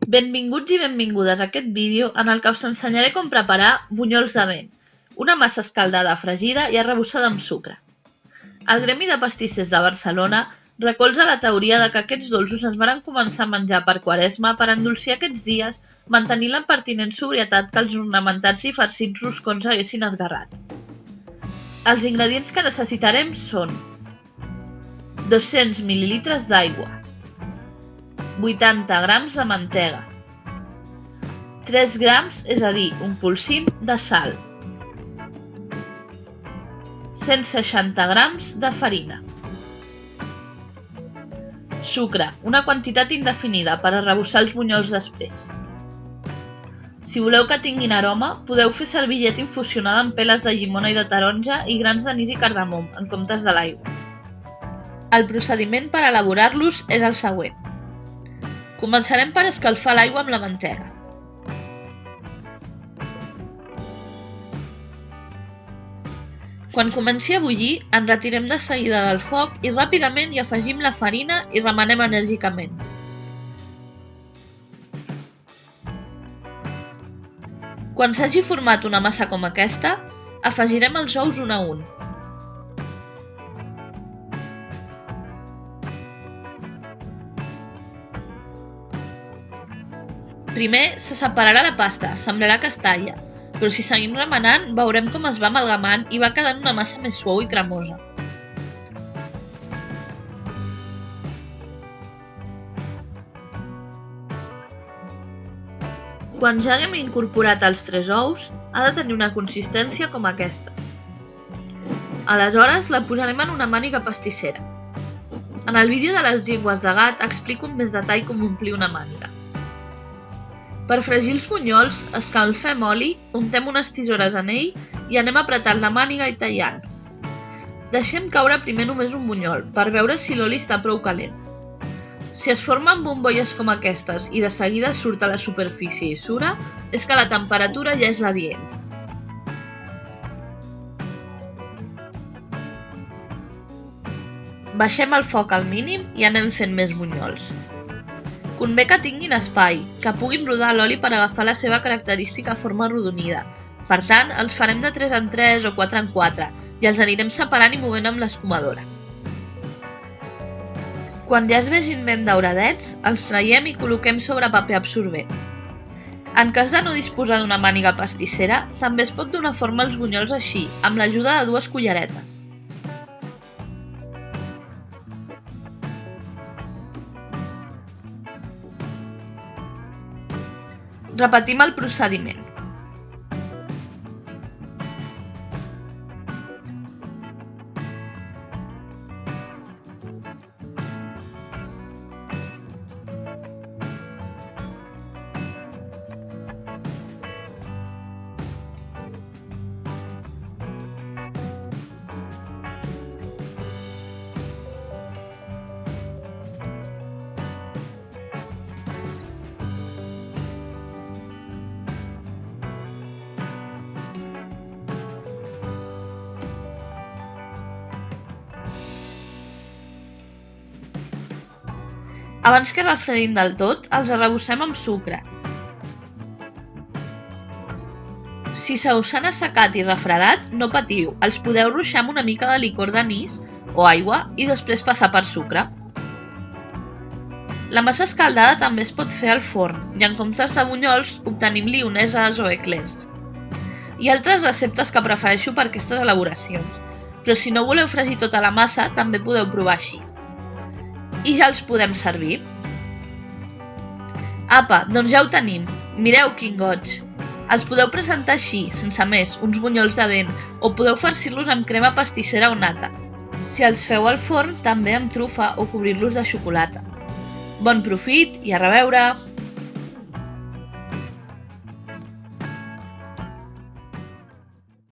Benvinguts i benvingudes a aquest vídeo en el que us ensenyaré com preparar bunyols de vent, una massa escaldada fregida i arrebossada amb sucre. El Gremi de Pastissers de Barcelona recolza la teoria de que aquests dolços es varen començar a menjar per Quaresma per endolcir aquests dies, mantenint la pertinent sobrietat que els ornamentats i farcits roscons haguessin esgarrat. Els ingredients que necessitarem són 200 ml d'aigua, 80 grams de mantega, 3 grams, és a dir, un polsim de sal, 160 grams de farina, sucre, una quantitat indefinida per arrebossar els bunyols després. Si voleu que tinguin aroma, podeu fer servir llet infusionada amb peles de llimona i de taronja i grans d'anís i cardamom, en comptes de l'aigua. El procediment per elaborar-los és el següent. Començarem per escalfar l'aigua amb la mantega. Quan comenci a bullir, en retirem de seguida del foc i ràpidament hi afegim la farina i remenem enèrgicament. Quan s'hagi format una massa com aquesta, afegirem els ous un a un. Primer se separarà la pasta, semblarà castalla, però si seguim remenant veurem com es va amalgamant i va quedant una massa més suau i cremosa. Quan ja haguem incorporat els 3 ous, ha de tenir una consistència com aquesta. Aleshores la posarem en una màniga pastissera. En el vídeo de les llengües de gat explico amb més detall com omplir una màniga. Per fregir els bunyols, escalfem oli, untem unes tisores en ell i anem apretant la màniga i tallant. Deixem caure primer només un bunyol, per veure si l'oli està prou calent. Si es formen bombolles com aquestes i de seguida surt a la superfície i sura, és que la temperatura ja és adient. Baixem el foc al mínim i anem fent més bunyols. Convé que tinguin espai, que puguin rodar l'oli per agafar la seva característica forma arrodonida. Per tant, els farem de 3 en 3 o 4 en 4 i els anirem separant i movent amb l'escumadora. Quan ja es vegin ben dauradets, els traiem i col·loquem sobre paper absorbent. En cas de no disposar d'una màniga pastissera, també es pot donar forma als bunyols així, amb l'ajuda de 2 culleretes. Repetim el procediment. Abans que refredin del tot, els arrebossem amb sucre. Si se us han assecat i refredat, no patiu, els podeu ruixar amb una mica de licor d'anís o aigua i després passar per sucre. La massa escaldada també es pot fer al forn i en comptes de bunyols obtenim lioneses o eclairs. Hi ha altres receptes que prefereixo per aquestes elaboracions, però si no voleu fregir tota la massa també podeu provar així. I ja els podem servir. Apa, doncs ja ho tenim. Mireu quin goig! Els podeu presentar així, sense més, uns bunyols de vent, o podeu farcir-los amb crema pastissera o nata. Si els feu al forn, també amb trufa o cobrir-los de xocolata. Bon profit i a reveure!